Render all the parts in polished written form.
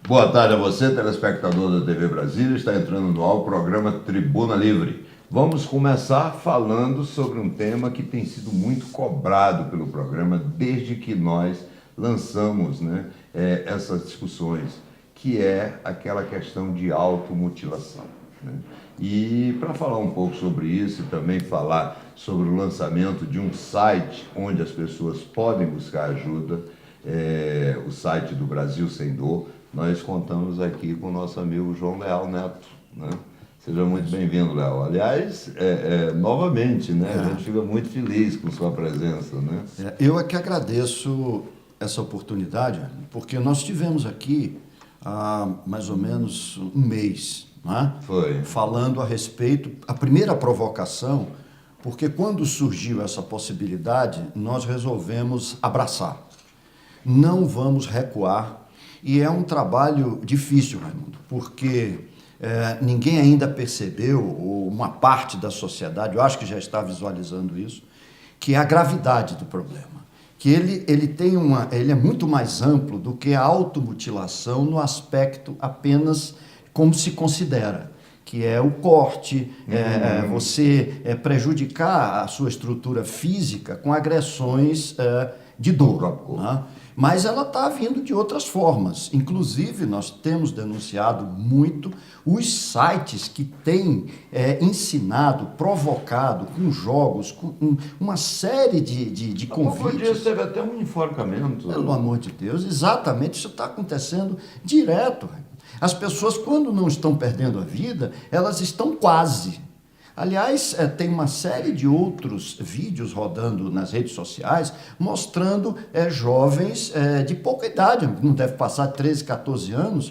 Boa tarde a você, telespectador da TV Brasília. Está entrando no ar o programa Tribuna Livre. Vamos começar falando sobre um tema que tem sido muito cobrado pelo programa desde que nós lançamos essas discussões, que é aquela questão de automutilação. E para falar um pouco sobre isso e também falar sobre o lançamento de um site onde as pessoas podem buscar ajuda, o site do Brasil Sem Dor, nós contamos aqui com o nosso amigo João Leal Neto, né? Seja muito bem-vindo, Léo. Aliás, novamente, a gente fica muito feliz com sua presença, né? Eu é que agradeço essa oportunidade, porque nós tivemos aqui há mais ou menos um mês, né? Foi. Falando a respeito, a primeira provocação, porque quando surgiu essa possibilidade, nós resolvemos abraçar. Não vamos recuar, e é um trabalho difícil, Raimundo, porque ninguém ainda percebeu, ou uma parte da sociedade, eu acho que já está visualizando isso, que é a gravidade do problema. Que ele é muito mais amplo do que a automutilação no aspecto apenas como se considera, que é o corte, você prejudicar a sua estrutura física com agressões de dor, né? Mas ela está vindo de outras formas. Inclusive, nós temos denunciado muito os sites que têm ensinado, provocado, com jogos, com uma série de convites. Disso teve até um enforcamento. Pelo amor de Deus, exatamente, isso está acontecendo direto. As pessoas, quando não estão perdendo a vida, elas estão quase. Aliás, tem uma série de outros vídeos rodando nas redes sociais mostrando jovens de pouca idade, não deve passar de 13, 14 anos,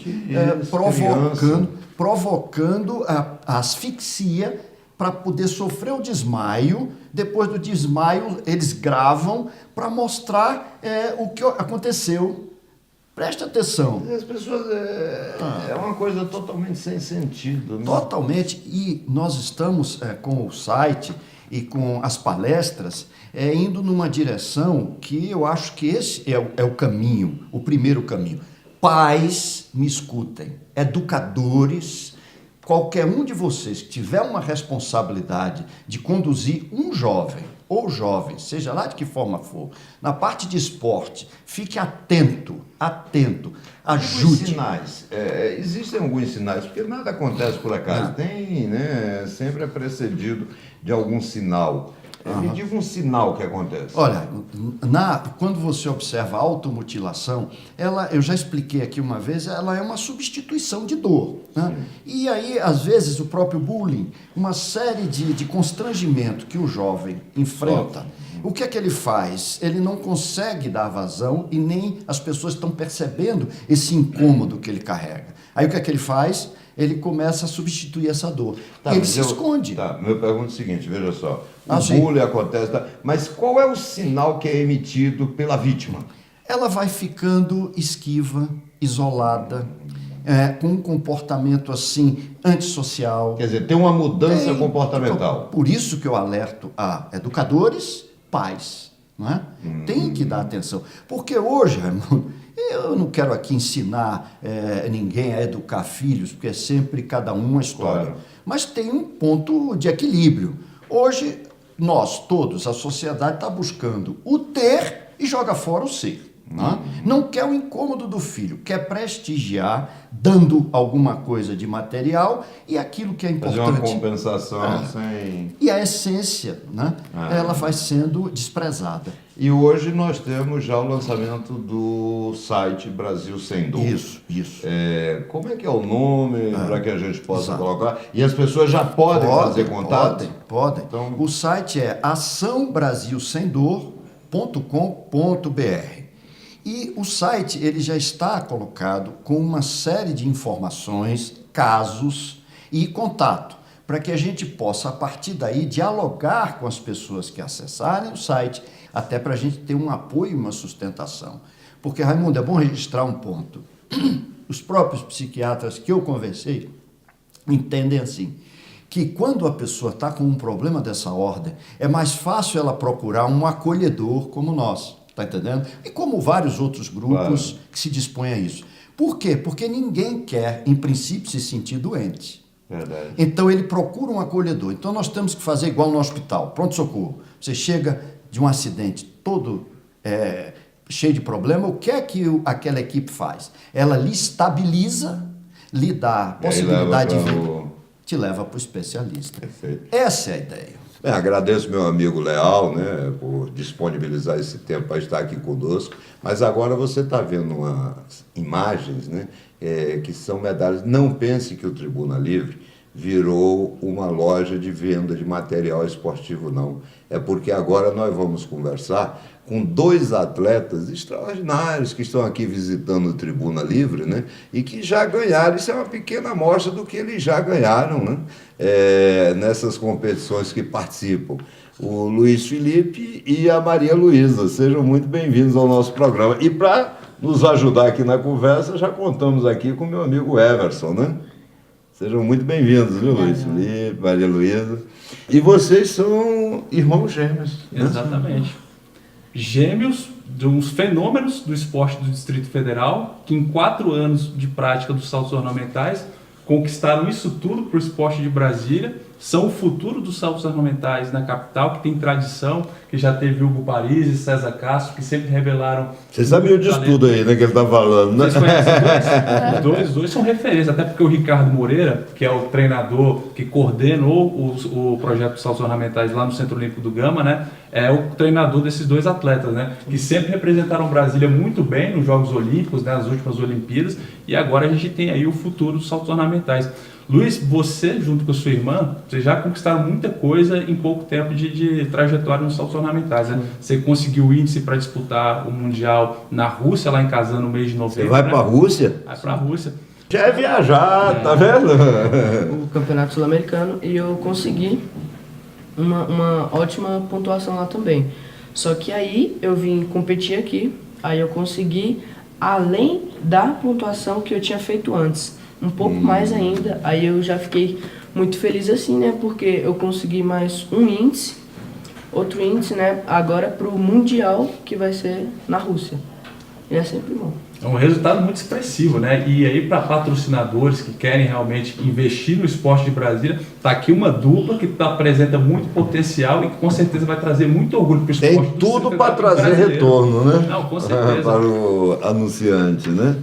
provocando a asfixia para poder sofrer o desmaio. Depois do desmaio, eles gravam para mostrar o que aconteceu. Preste atenção. As pessoas... É uma coisa totalmente sem sentido, né? Totalmente. E nós estamos com o site e com as palestras indo numa direção que eu acho que esse é o caminho, o primeiro caminho. Pais, me escutem, educadores, qualquer um de vocês que tiver uma responsabilidade de conduzir um jovem ou jovem, seja lá de que forma for, na parte de esporte, fique atento, ajude. Sinais. Existem alguns sinais, porque nada acontece por acaso. Tem, sempre é precedido de algum sinal. Me diga um sinal que acontece. Olha, quando você observa a automutilação, eu já expliquei aqui uma vez, ela é uma substituição de dor, né? E aí, às vezes, o próprio bullying, uma série de constrangimento que o jovem enfrenta, o que é que ele faz? Ele não consegue dar vazão e nem as pessoas estão percebendo esse incômodo que ele carrega. Aí o que é que ele faz? Ele começa a substituir essa dor. Ele se esconde. Meu pergunta é o seguinte, veja só. O bullying acontece, mas qual é o sinal que é emitido pela vítima? Ela vai ficando esquiva, isolada, com um comportamento assim, antissocial. Quer dizer, tem uma mudança comportamental. Por isso que eu alerto a educadores, pais, não é? Tem que dar atenção. Porque hoje, Raimundo, eu não quero aqui ensinar ninguém a educar filhos, porque é sempre cada um uma história. Claro. Mas tem um ponto de equilíbrio. Hoje, nós todos, a sociedade está buscando o ter e joga fora o ser. Não quer o incômodo do filho, quer prestigiar, dando alguma coisa de material e aquilo que é importante. Fazer uma compensação sem... E a essência, ela vai sendo desprezada. E hoje nós temos já o lançamento do site Brasil Sem Dor. Isso. Como é que é o nome para que a gente possa colocar? E as pessoas já podem fazer contato? Podem. Então, o site é açãobrasilsemdor.com.br. E o site ele já está colocado com uma série de informações, casos e contato, para que a gente possa, a partir daí, dialogar com as pessoas que acessarem o site, até para a gente ter um apoio e uma sustentação. Porque, Raimundo, é bom registrar um ponto. Os próprios psiquiatras que eu conversei entendem assim, que quando a pessoa está com um problema dessa ordem, é mais fácil ela procurar um acolhedor como nós. Está entendendo? E como vários outros grupos que se dispõem a isso. Por quê? Porque ninguém quer, em princípio, se sentir doente. Verdade. Então ele procura um acolhedor. Então nós temos que fazer igual no hospital, pronto-socorro. Você chega de um acidente todo cheio de problema, o que é que aquela equipe faz? Ela lhe estabiliza, lhe dá a possibilidade de vir, te leva para o especialista. Perfeito. Essa é a ideia. Bem, agradeço meu amigo Leal, né, por disponibilizar esse tempo para estar aqui conosco, mas agora você está vendo umas imagens, né, que são medalhas. Não pense que o Tribuna Livre virou uma loja de venda de material esportivo, não. É porque agora nós vamos conversar com 2 atletas extraordinários que estão aqui visitando o Tribuna Livre, né? E que já ganharam. Isso é uma pequena amostra do que eles já ganharam, né? Nessas competições que participam. O Luiz Felipe e a Maria Luísa. Sejam muito bem-vindos ao nosso programa. E para nos ajudar aqui na conversa, já contamos aqui com o meu amigo Everson, né? Sejam muito bem-vindos, viu, Luiz Felipe, Maria Luísa. E vocês são irmãos gêmeos, né? Exatamente. Gêmeos de uns fenômenos do esporte do Distrito Federal, que em 4 anos de prática dos saltos ornamentais, conquistaram isso tudo para o esporte de Brasília, são o futuro dos saltos ornamentais na capital, que tem tradição, que já teve Hugo Paris e César Castro, que sempre revelaram... Vocês sabiam disso tudo aí, né, que ele está falando, né? Vocês conhecem os dois são referências, até porque o Ricardo Moreira, que é o treinador que coordenou o projeto dos saltos ornamentais lá no Centro Olímpico do Gama, né, é o treinador desses 2 atletas, né, que sempre representaram Brasília muito bem nos Jogos Olímpicos, né, nas últimas Olimpíadas, e agora a gente tem aí o futuro dos saltos ornamentais. Luiz, você, junto com a sua irmã, vocês já conquistaram muita coisa em pouco tempo de trajetória nos saltos ornamentais, né? Você conseguiu o índice para disputar o Mundial na Rússia, lá em Kazan, no mês de novembro. Você vai, né, para a Rússia? Vai para a Rússia. Já é viajar, tá vendo? O Campeonato Sul-Americano, e eu consegui uma ótima pontuação lá também. Só que aí eu vim competir aqui, aí eu consegui além da pontuação que eu tinha feito antes. Um pouco mais ainda, aí eu já fiquei muito feliz assim, né, porque eu consegui mais um índice, outro índice, né, agora para o Mundial, que vai ser na Rússia, e é sempre bom. É um resultado muito expressivo, né, e aí para patrocinadores que querem realmente investir no esporte de Brasília, tá aqui uma dupla que apresenta muito potencial e que com certeza vai trazer muito orgulho para o esporte. Tem tudo para trazer retorno, né? Não, com certeza. Para o anunciante, né?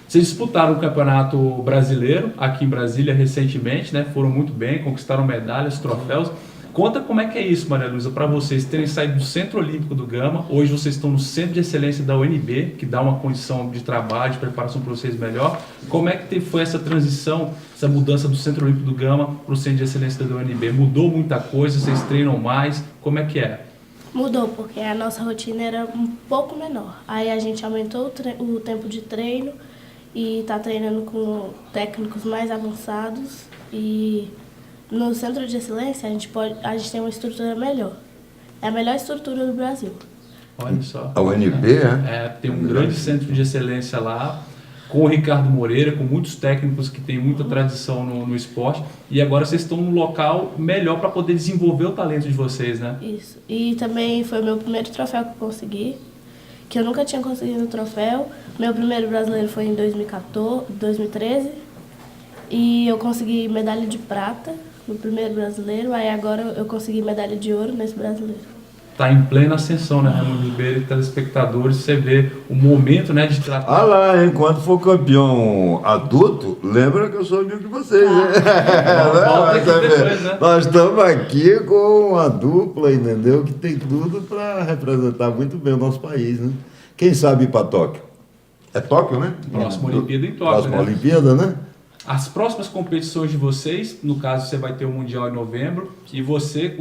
Vocês disputaram o Campeonato Brasileiro aqui em Brasília recentemente, né? Foram muito bem, conquistaram medalhas, troféus. Conta como é que é isso, Maria Luísa, para vocês terem saído do Centro Olímpico do Gama. Hoje vocês estão no Centro de Excelência da UNB, que dá uma condição de trabalho, de preparação para vocês melhor. Como é que foi essa transição, essa mudança do Centro Olímpico do Gama para o Centro de Excelência da UNB? Mudou muita coisa? Vocês treinam mais? Como é que é? Mudou, porque a nossa rotina era um pouco menor. Aí a gente aumentou o tempo de treino e está treinando com técnicos mais avançados. E no Centro de Excelência a gente tem uma estrutura melhor. É a melhor estrutura do Brasil. Olha só. A UNB, tem um grande centro de excelência lá, com o Ricardo Moreira, com muitos técnicos que têm muita tradição no esporte. E agora vocês estão num local melhor para poder desenvolver o talento de vocês, né? Isso. E também foi o meu primeiro troféu que eu consegui, que eu nunca tinha conseguido um troféu. Meu primeiro brasileiro foi em 2013. E eu consegui medalha de prata no primeiro brasileiro. Aí agora eu consegui medalha de ouro nesse brasileiro. Está em plena ascensão, né, Raimundo Ribeiro e telespectadores, você vê o momento, né, de tratar... Ah lá, hein? Quando for campeão adulto, lembra que eu sou amigo de vocês, né? Volta aqui depois, né? Nós estamos aqui com uma dupla, entendeu? Que tem tudo para representar muito bem o nosso país, né? Quem sabe ir para Tóquio? É Tóquio, né? Próxima Olimpíada em Tóquio, Próxima né? Olimpíada, né? As próximas competições de vocês, no caso você vai ter o Mundial em novembro, e você,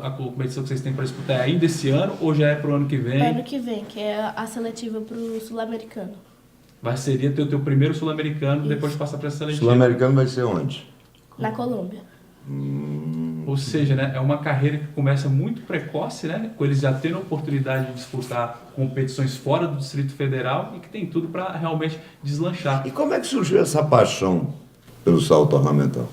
a competição que vocês têm para disputar é ainda esse ano ou já é para o ano que vem? Ano que vem, que é a seletiva para o Sul-Americano. Seria ter o teu primeiro Sul-Americano, depois de passar para a seletiva. Sul-Americano vai ser onde? Na Colômbia. Ou seja, né, é uma carreira que começa muito precoce, né, com eles já tendo a oportunidade de disputar competições fora do Distrito Federal e que tem tudo para realmente deslanchar. E como é que surgiu essa paixão pelo salto ornamental?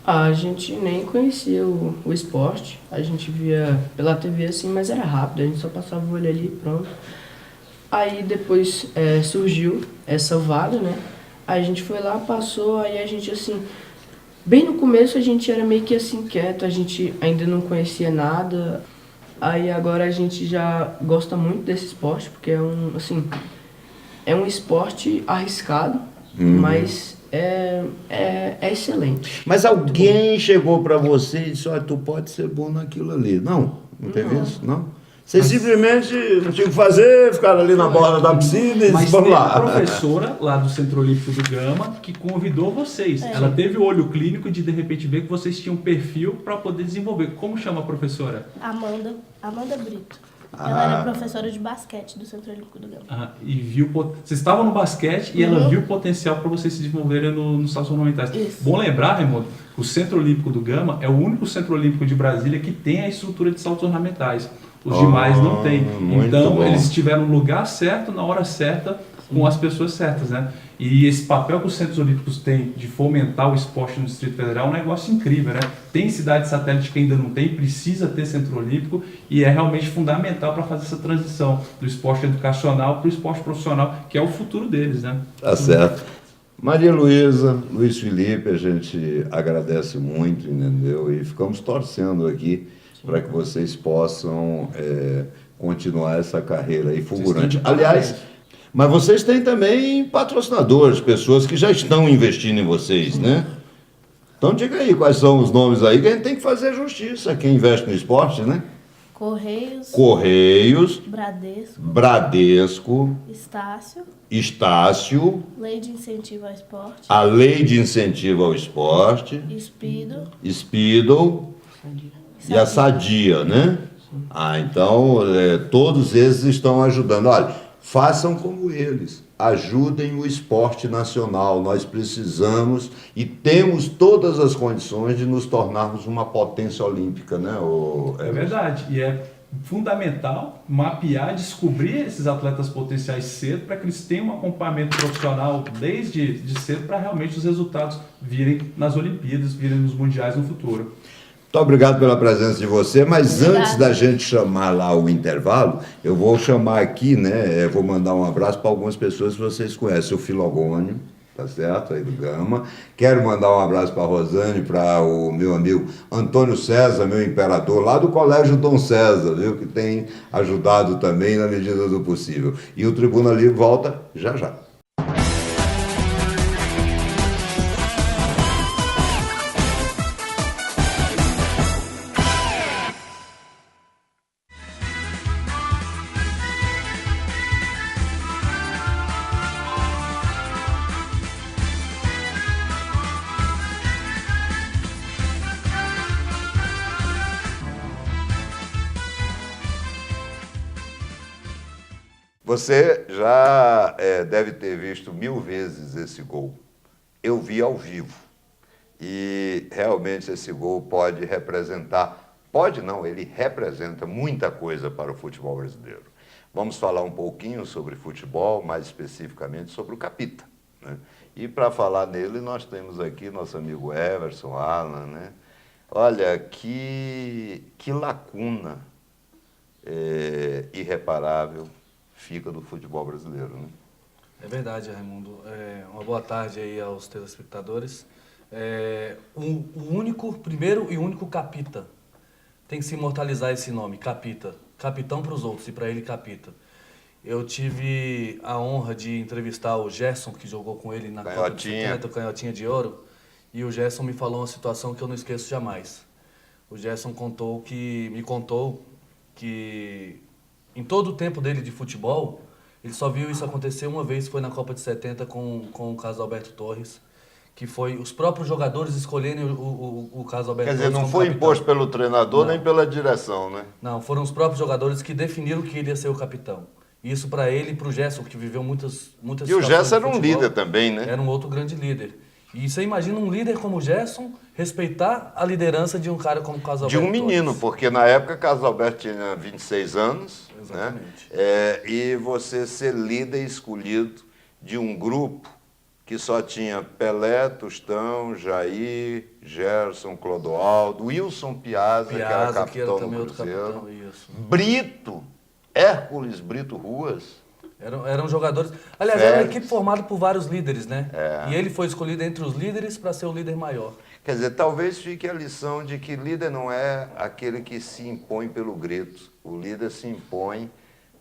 A gente nem conhecia o esporte, a gente via pela TV assim, mas era rápido, a gente só passava o olho ali e pronto. Aí depois surgiu essa vaga, né? Aí a gente foi lá, passou, aí a gente assim... Bem no começo a gente era meio que assim quieto, a gente ainda não conhecia nada. Aí agora a gente já gosta muito desse esporte, porque é um esporte arriscado, mas é excelente. Mas alguém chegou para você e disse, olha, tu pode ser bom naquilo ali. Não teve isso? Não? Você simplesmente não tinha o que fazer, ficaram ali na borda da piscina e Mas disse, vamos teve lá. a professora lá do Centro Olímpico do Gama que convidou vocês. Ela teve o olho clínico de repente ver que vocês tinham perfil para poder desenvolver. Como chama a professora? Amanda Brito. Ela era professora de basquete do Centro Olímpico do Gama. E viu vocês estavam no basquete e ela viu o potencial para vocês se desenvolverem nos saltos ornamentais. Isso. Bom lembrar, Raimundo, o Centro Olímpico do Gama é o único Centro Olímpico de Brasília que tem a estrutura de saltos ornamentais. Os demais não têm. Então, bom. eles estiveram no lugar certo, na hora certa, com as pessoas certas, né? E esse papel que os Centros Olímpicos têm de fomentar o esporte no Distrito Federal é um negócio incrível, né? Tem cidade satélite que ainda não tem, precisa ter Centro Olímpico e é realmente fundamental para fazer essa transição do esporte educacional para o esporte profissional, que é o futuro deles, né? Tá certo. Maria Luísa, Luiz Felipe, a gente agradece muito, entendeu? E ficamos torcendo aqui para que vocês possam continuar essa carreira aí fulgurante. Aliás, mas vocês têm também patrocinadores, pessoas que já estão investindo em vocês, né? Então diga aí quais são os nomes aí, que a gente tem que fazer justiça, quem investe no esporte, né? Correios, Bradesco, Estácio, Lei de Incentivo ao Esporte, a Lei de Incentivo ao Esporte, Speedo e a Sadia, né? Então, todos esses estão ajudando. Olha, façam como eles, ajudem o esporte nacional. Nós precisamos e temos todas as condições de nos tornarmos uma potência olímpica, né? É verdade, e é fundamental mapear, descobrir esses atletas potenciais cedo para que eles tenham um acompanhamento profissional desde cedo para realmente os resultados virem nas Olimpíadas, virem nos Mundiais no futuro. Muito obrigado pela presença de você, mas Obrigada. Antes da gente chamar lá o intervalo, eu vou chamar aqui, né? Vou mandar um abraço para algumas pessoas que vocês conhecem, o Filogônio, tá certo? Aí do Gama. Quero mandar um abraço para a Rosane, para o meu amigo Antônio César, meu imperador, lá do Colégio Dom César, viu? Que tem ajudado também na medida do possível. E o Tribuna Livre volta já já. Você já deve ter visto 1000 vezes esse gol. Eu vi ao vivo. E realmente esse gol pode representar, pode não, ele representa muita coisa para o futebol brasileiro. Vamos falar um pouquinho sobre futebol, mais especificamente sobre o Capita, né? E para falar nele, nós temos aqui nosso amigo Everson, Alan, né? Olha, que lacuna irreparável fica do futebol brasileiro, né? É verdade, Raimundo. Uma boa tarde aí aos telespectadores. O primeiro e único Capita. Tem que se imortalizar esse nome, Capita. Capitão para os outros e para ele Capita. Eu tive a honra de entrevistar o Gerson, que jogou com ele na Copa de 70, Canhotinha de Ouro. E o Gerson me falou uma situação que eu não esqueço jamais. O Gerson me contou que em todo o tempo dele de futebol, ele só viu isso acontecer uma vez, foi na Copa de 70 com o Carlos Alberto Torres, que foi os próprios jogadores escolherem o Carlos Alberto Torres. Quer dizer, não foi imposto pelo treinador nem pela direção, né? Não, foram os próprios jogadores que definiram que ele ia ser o capitão. Isso para ele e para o Gerson, que viveu muitas E o Gerson era um líder também, né? Era um outro grande líder. E você imagina um líder como o Gerson respeitar a liderança de um cara como o Carlos Alberto De um menino, Torres. porque na época Carlos Alberto tinha 26 anos, Exatamente. né? E você ser líder escolhido de um grupo que só tinha Pelé, Tostão, Jair, Gerson, Clodoaldo, Wilson Piazza, que era capitão do Cruzeiro, capitão, isso. Brito, Hércules Brito Ruas, Eram jogadores... Aliás, era uma equipe formada por vários líderes, né? E ele foi escolhido entre os líderes para ser o líder maior. Quer dizer, talvez fique a lição de que líder não é aquele que se impõe pelo grito. O líder se impõe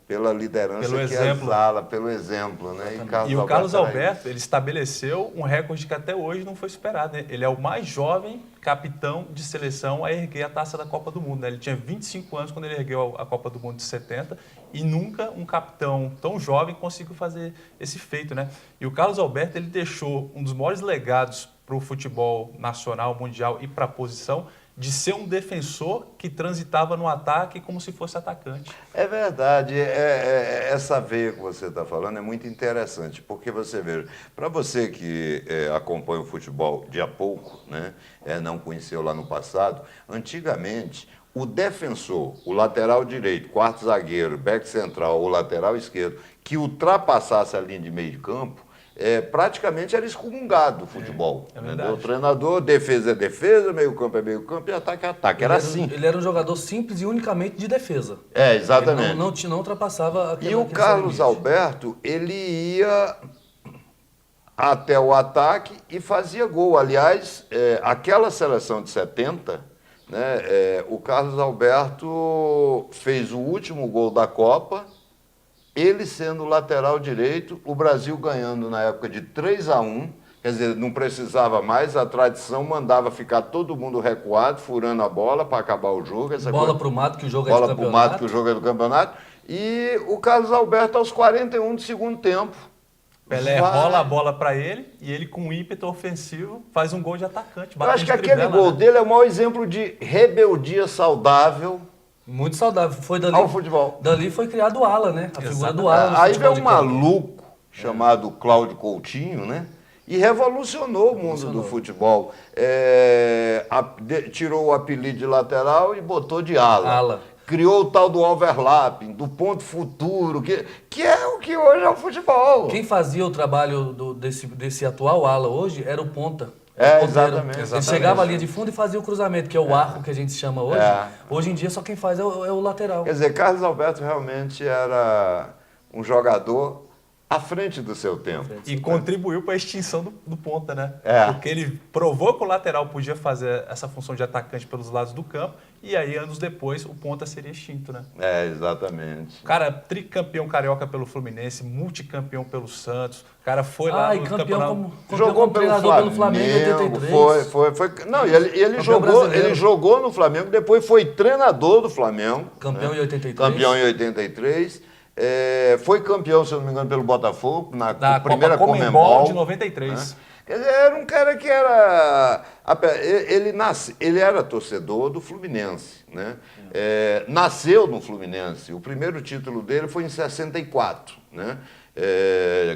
pela liderança Pelo que exemplo. exala, pelo exemplo, né? E o Carlos era Alberto, ele estabeleceu um recorde que até hoje não foi superado, né? Ele é o mais jovem capitão de seleção a erguer a taça da Copa do Mundo, né? Ele tinha 25 anos quando ele ergueu a Copa do Mundo de 70 e nunca um capitão tão jovem conseguiu fazer esse feito, né? E o Carlos Alberto, ele deixou um dos maiores legados para o futebol nacional, mundial e para a posição de ser um defensor que transitava no ataque como se fosse atacante. É verdade, essa veia que você está falando é muito interessante, porque você vê, para você que acompanha o futebol de há pouco, né, não conheceu lá no passado, antigamente o defensor, o lateral direito, quarto zagueiro, back central ou lateral esquerdo, que ultrapassasse a linha de meio de campo, praticamente era excomungado o futebol. O treinador, defesa é defesa, meio campo é meio campo e ataque é ataque. Era assim. Ele era um jogador simples e unicamente de defesa. Exatamente. Ele não ultrapassava aquele E o Carlos Alberto, ele ia até o ataque e fazia gol. Aliás, aquela seleção de 70, né, o Carlos Alberto fez o último gol da Copa, ele sendo lateral direito, o Brasil ganhando na época de 3-1, quer dizer, não precisava mais, a tradição mandava ficar todo mundo recuado, furando a bola para acabar o jogo. Bola para o mato, que o jogo é de bola campeonato. para o mato, que o jogo é do campeonato. E o Carlos Alberto, aos 41 do segundo tempo, Pelé rola a bola para ele e ele, com ímpeto ofensivo, faz um gol de atacante. Eu acho que aquele gol dele é o maior exemplo de rebeldia saudável. Muito saudável. Foi dali, ao futebol. Dali foi criado o ala, né? A figura do ala no Aí futebol veio um de campo. maluco chamado Cláudio Coutinho, né? E revolucionou o mundo do futebol. Tirou o apelido de lateral e botou de ala. Criou o tal do overlapping, do ponto futuro, que é o que hoje é o futebol. Quem fazia o trabalho desse atual ala hoje era o ponta. Exatamente. Ele chegava à linha de fundo e fazia o cruzamento, que é o arco que a gente chama hoje. Hoje em dia só quem faz é o lateral. Quer dizer, Carlos Alberto realmente era um jogador à frente do seu tempo. E contribuiu para a extinção do ponta, né? É. Porque ele provou que o lateral podia fazer essa função de atacante pelos lados do campo, e aí, anos depois, o ponta seria extinto, né? É, exatamente. Cara, tricampeão carioca pelo Fluminense, multicampeão pelo Santos. O cara foi lá no campeonato. Jogou pelo Flamengo em 83. Não, ele jogou no Flamengo, depois foi treinador do Flamengo. Campeão em 83. Campeão em 83. Foi campeão, se eu não me engano, pelo Botafogo, na primeira Copa Comembol de 93. Né? Quer dizer, era um cara que era... Ele era torcedor do Fluminense, né? Nasceu no Fluminense. O primeiro título dele foi em 64, né?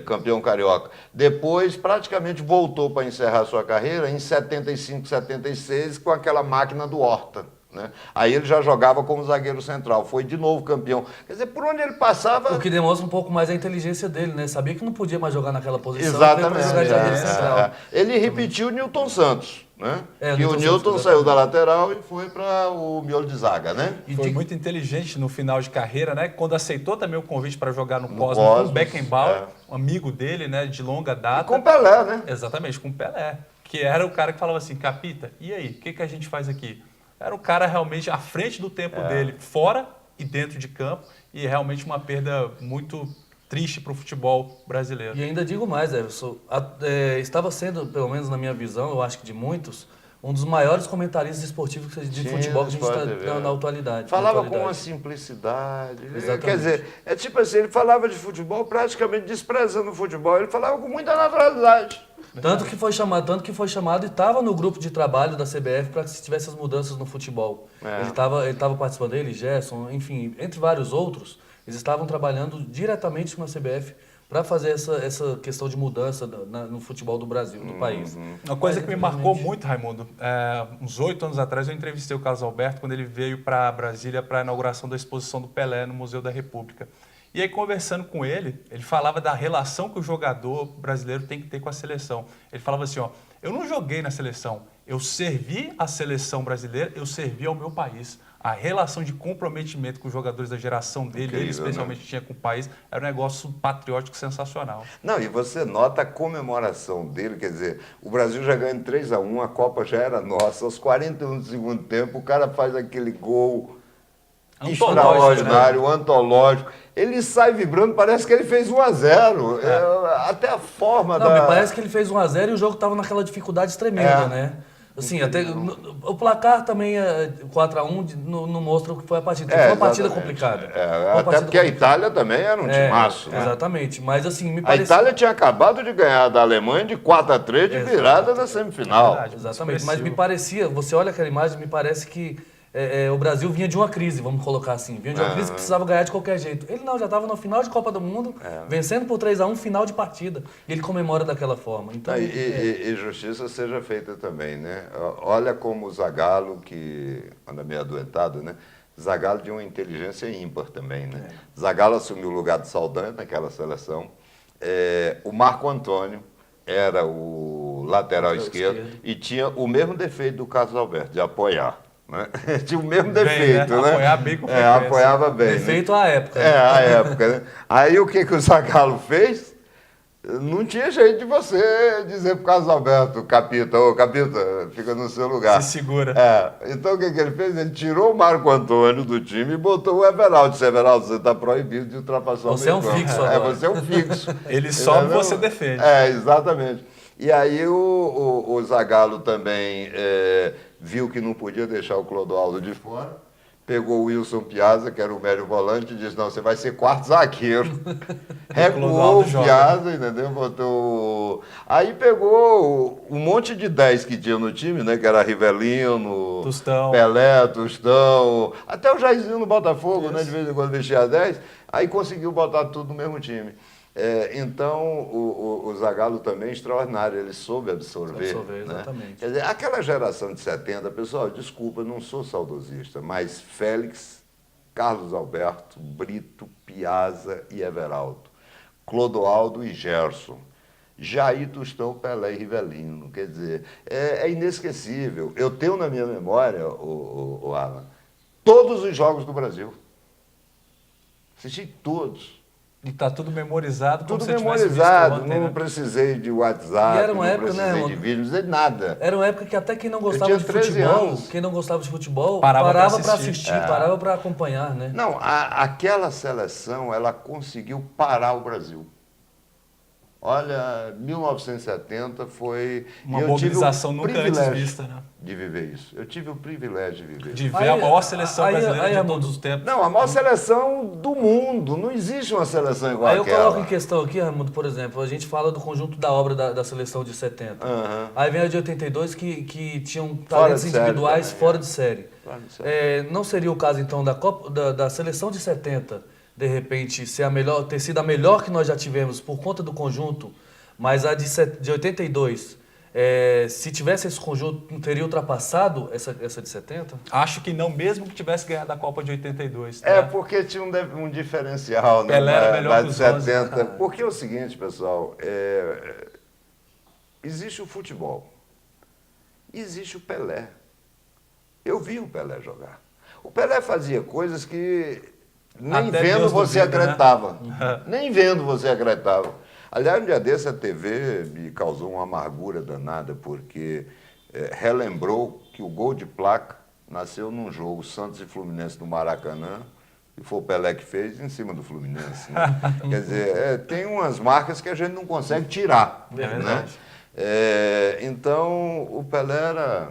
Campeão carioca. Depois, praticamente, voltou para encerrar sua carreira em 75, 76, com aquela máquina do Horta. Né? Aí ele já jogava como zagueiro central, foi de novo campeão. Quer dizer, por onde ele passava... O que demonstra um pouco mais a inteligência dele, né? Sabia que não podia mais jogar naquela posição. Exatamente. Central. Ele repetiu o Newton Santos, né? Que o Newton Santos, saiu da lateral e foi para o miolo de zaga, né? E foi muito inteligente no final de carreira, né? Quando aceitou também o convite para jogar no Cosmos com o Beckenbauer, um amigo dele, né? De longa data. E com o Pelé, né? Exatamente, com o Pelé. Que era o cara que falava assim, Capita, e aí, o que a gente faz aqui? Era um cara realmente à frente do tempo dele, fora e dentro de campo, e realmente uma perda muito triste para o futebol brasileiro. E ainda digo mais, Everson, estava sendo, pelo menos na minha visão, eu acho que de muitos, um dos maiores comentaristas esportivos de futebol que a gente está na atualidade. Falava com uma simplicidade. Exatamente. Quer dizer, é tipo assim, ele falava de futebol praticamente desprezando o futebol, ele falava com muita naturalidade. Tanto que foi chamado e estava no grupo de trabalho da CBF para que se tivesse as mudanças no futebol. Ele estava participando dele, Gerson, enfim, entre vários outros, eles estavam trabalhando diretamente com a CBF para fazer essa questão de mudança no futebol do Brasil, do país. Uma coisa que me marcou muito, Raimundo, uns 8 anos atrás eu entrevistei o Carlos Alberto quando ele veio para Brasília para a inauguração da exposição do Pelé no Museu da República. E aí, conversando com ele falava da relação que o jogador brasileiro tem que ter com a seleção. Ele falava assim, eu não joguei na seleção, Eu servi a seleção brasileira, eu servi ao meu país. A relação de comprometimento com os jogadores da geração dele, Incrível, ele especialmente tinha com o país, era um negócio patriótico sensacional. Não, e você nota a comemoração dele, quer dizer, o Brasil já ganhando 3-1, a Copa já era nossa, aos 41 do segundo tempo, o cara faz aquele gol extraordinário, antológico. Ele sai vibrando, parece que ele fez 1-0. Até a forma Não, da... me parece que ele fez 1-0 e o jogo estava naquela dificuldade tremenda, né? Assim, até, o placar também, 4-1, não mostra o que foi a partida. Foi uma partida complicada. Até porque a Itália também era um timaço. Né? Exatamente, mas assim, me A parece... Itália tinha acabado de ganhar da Alemanha de 4-3 de virada na semifinal. Verdade. Exatamente, mas me parecia, você olha aquela imagem, me parece que o Brasil vinha de uma crise, vamos colocar assim. Vinha de uma crise que precisava ganhar de qualquer jeito. Ele não, já estava no final de Copa do Mundo, vencendo por 3-1, final de partida. E ele comemora daquela forma. Então, E justiça seja feita também, né? Olha como o Zagallo, que anda meio adoentado, né? Zagallo de uma inteligência ímpar também, né? Zagallo assumiu o lugar de Saldanha naquela seleção. O Marco Antônio era o lateral esquerdo e tinha o mesmo defeito do Carlos Alberto, de apoiar. Né? Tinha o mesmo defeito, né? Apoiar bem com frequência. Apoiava bem. defeito à época. À época, né? Aí o que o Zagallo fez? Não tinha jeito de você dizer pro Carlos Alberto, Capita, fica no seu lugar. Se segura. Então o que ele fez? Ele tirou o Marco Antônio do time e botou o Everaldo. Disse, Everaldo, você está proibido de ultrapassar o meio campo. Você é um fixo agora. Você é um fixo. Ele sobe, você defende. Exatamente. E aí o Zagallo também viu que não podia deixar o Clodoaldo de fora, pegou o Wilson Piazza, que era o médio volante, e disse, não, você vai ser quarto zagueiro. Recuou o Piazza, entendeu? Botou... Aí pegou um monte de 10 que tinha no time, né? Que era Rivelino, Tostão. Pelé, Tostão, até o Jairzinho no Botafogo, né? De vez em quando vestia 10, aí conseguiu botar tudo no mesmo time. Então, o Zagallo também é extraordinário, ele soube absorver. Exatamente. Né? Quer dizer, aquela geração de 70, pessoal, desculpa, não sou saudosista, mas Félix, Carlos Alberto, Brito, Piazza e Everaldo, Clodoaldo e Gerson, Jair, Tostão, Pelé e Rivelino. Quer dizer, é inesquecível. Eu tenho na minha memória, o Alan, todos os jogos do Brasil. Assisti todos. E está tudo memorizado. Tudo como memorizado, ontem, não precisei de WhatsApp, E era uma não época, precisei né, de vídeo, não precisei de nada. Era uma época que até quem não gostava tinha de 13 futebol, anos. quem não gostava de futebol, Parava parava pra para assistir. assistir, parava para acompanhar, né? Não, aquela seleção, ela conseguiu parar o Brasil. Olha, 1970 foi... Uma eu mobilização tive o nunca antes privilégio vista, né? de viver isso. Eu tive o privilégio de viver. De ver a maior seleção brasileira de Armando, todos os tempos. Não, a maior seleção do mundo. Não existe uma seleção igual Aí eu àquela. coloco em questão aqui, Raimundo, por exemplo, a gente fala do conjunto da obra da seleção de 70. Aí vem a de 82 que tinham talentos de série individuais também, fora de série. Fora de série. Não seria o caso, então, da seleção de 70, de repente, ter sido a melhor que nós já tivemos por conta do conjunto, mas a de 82... se tivesse esse conjunto, não teria ultrapassado essa de 70? Acho que não, mesmo que tivesse ganhado a Copa de 82. Né? Porque tinha um diferencial, né? Pelé era melhor da que os 70. Porque é o seguinte, pessoal, existe o futebol, existe o Pelé. Eu vi o Pelé jogar. O Pelé fazia coisas que nem Até vendo Deus você duvida, né? acreditava. Nem vendo você acreditava. Aliás, um dia desse a TV me causou uma amargura danada, porque relembrou que o gol de placa nasceu num jogo Santos e Fluminense no Maracanã, e foi o Pelé que fez em cima do Fluminense. Né? Quer dizer, tem umas marcas que a gente não consegue tirar. Né? Então, o Pelé era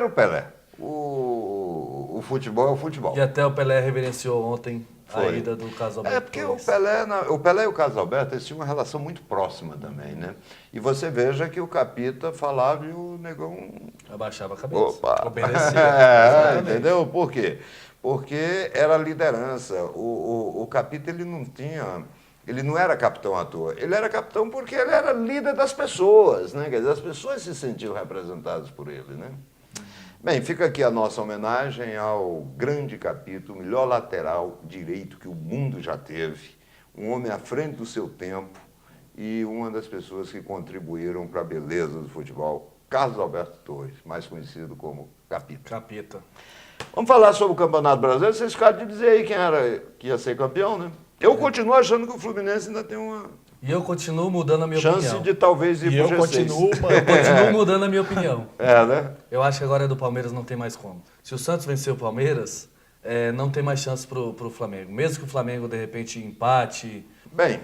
o Pelé. O futebol é o futebol. E até o Pelé reverenciou ontem a Foi. ida do Carlos Alberto. Porque o Pelé e o Carlos Alberto eles tinham uma relação muito próxima também, né? E você veja que o Capita falava e o Negão... Abaixava a cabeça. Opa! Obedecia. Entendeu? Por quê? Porque era liderança. O Capita, ele não era capitão à toa. Ele era capitão porque ele era líder das pessoas, né? Quer dizer, as pessoas se sentiam representadas por ele, né? Bem, fica aqui a nossa homenagem ao grande Capita, o melhor lateral direito que o mundo já teve, um homem à frente do seu tempo e uma das pessoas que contribuíram para a beleza do futebol Carlos Alberto Torres, mais conhecido como Capita. Capita. Vamos falar sobre o Campeonato Brasileiro. Vocês ficaram de dizer aí quem era que ia ser campeão, né? Eu continuo achando que o Fluminense ainda tem uma E eu continuo mudando a minha chance opinião. de talvez ir E pro eu G6. continuo, Eu continuo mudando a minha opinião. É, né? Eu acho que agora é do Palmeiras não tem mais como. Se o Santos vencer o Palmeiras, não tem mais chance pro Flamengo. Mesmo que o Flamengo, de repente, empate, Bem,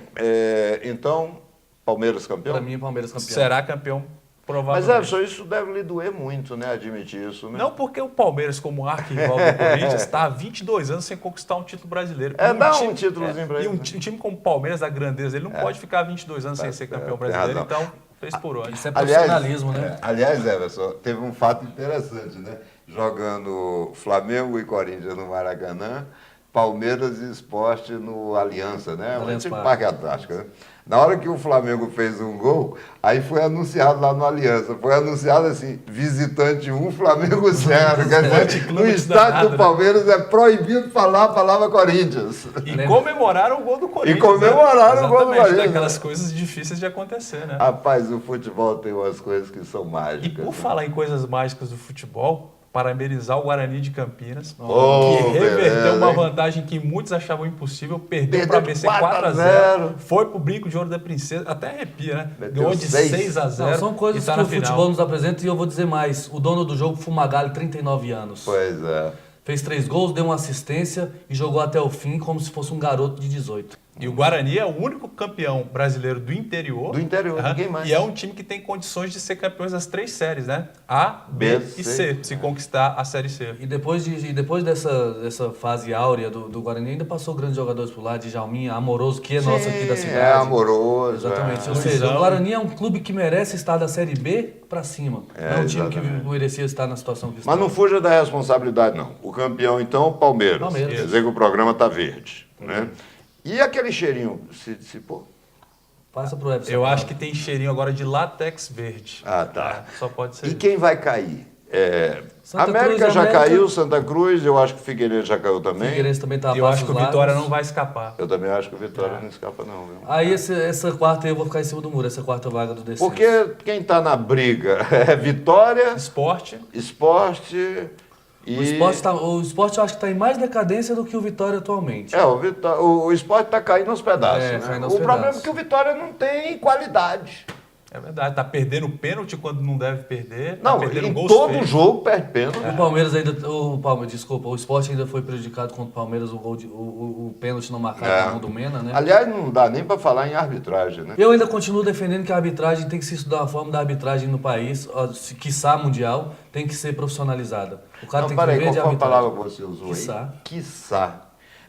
então, Palmeiras campeão? pra mim, o Palmeiras campeão. será campeão Mas, provavelmente. Everson, isso deve lhe doer muito, né? Admitir isso, né? Não porque o Palmeiras, como arquirrival do Corinthians, está há 22 anos sem conquistar um título brasileiro. E dá um títulozinho pra E ele, um né? time como o Palmeiras, a grandeza, ele não pode ficar 22 anos sem ser campeão tem brasileiro, razão. então fez por onde. Isso é profissionalismo, né? Aliás, Everson, teve um fato interessante, né? Jogando Flamengo e Corinthians no Maracanã, Palmeiras e Sport no Aliança, né? Allianz Tipo Parque. Parque Antártico, né? Na hora que o Flamengo fez um gol, aí foi anunciado lá no Aliança, foi anunciado assim, visitante 1, Flamengo 0. Quer dizer, no estádio danado, do Palmeiras é proibido falar a palavra Corinthians. E comemoraram o gol do Corinthians. comemoraram o gol do Exatamente, Corinthians, daquelas né? coisas difíceis de acontecer, né? Rapaz, o futebol tem umas coisas que são mágicas. E por né? falar em coisas mágicas do futebol, parabenizar o Guarani de Campinas, Oh, que reverteu beleza, uma hein? vantagem que muitos achavam impossível, perdeu Perdeu para de BC 4 a 4x0, 0. foi pro brinco de ouro da princesa, até arrepia, né? Meteu Ganhou de 6. 6x0 Não, são coisas e tá que na o final. futebol nos apresenta e eu vou dizer mais. O dono do jogo, Fumagalli, 39 anos. Pois é. Fez 3 gols, deu uma assistência e jogou até o fim como se fosse um garoto de 18. E o Guarani é o único campeão brasileiro do interior. Do interior, Aham. ninguém mais. E é um time que tem condições de ser campeões das 3 séries, né? A, B, B, e C. C, se conquistar a Série C. E depois dessa fase áurea do Guarani, ainda passou grandes jogadores por lá, Djalminha, Amoroso, que é nosso aqui da cidade. É amoroso. Exatamente. é. Ou seja, Luizão. o Guarani é um clube que merece estar da Série B pra cima. É, não é um time exatamente. que merecia estar na situação que está. Mas não fuja da responsabilidade, não. O campeão, então, o Palmeiras. Palmeiras. Quer dizer que o programa tá verde. Né? E aquele cheirinho se dissipou? Passa pro Everson. Eu acho que tem cheirinho agora de látex verde. Ah, tá. É, só pode ser. E isso. quem vai cair? Santa América Cruz, já América. caiu, Santa Cruz, eu acho que o Figueiredo já caiu O também. Figueirense também tá a Eu acho passos que o Vitória largos. não vai escapar. Eu também acho que o Vitória não escapa, não. Viu? Aí essa quarta aí eu vou ficar em cima do muro, essa quarta vaga do descenso. Porque quem está na briga é Vitória, Esporte, Esporte e... O esporte eu acho que está em mais decadência do que o Vitória atualmente. O Esporte está caindo aos pedaços. É, né? caindo aos O problema é pedaços. que o Vitória não tem qualidade. é verdade, tá perdendo pênalti quando não deve perder. Não, tá perdendo em gols todo feios. jogo perde pênalti. O Palmeiras ainda. O esporte ainda foi prejudicado contra o Palmeiras, o pênalti não marcado É. na mão do Mena, né? Aliás, não dá nem para falar em arbitragem, né? Eu ainda continuo defendendo que a arbitragem tem que se estudar a forma da arbitragem no país, quiçá mundial, tem que ser profissionalizada. O cara Não, tem que peraí, viver qual de foi a arbitragem. palavra que você usou Quiçá. aí? Quiçá.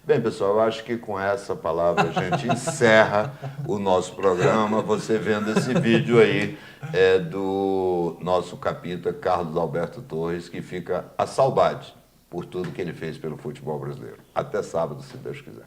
Bem, pessoal, eu acho que com essa palavra a gente encerra o nosso programa. Você vendo esse vídeo aí do nosso capita Carlos Alberto Torres, que fica a saudade por tudo que ele fez pelo futebol brasileiro. Até sábado, se Deus quiser.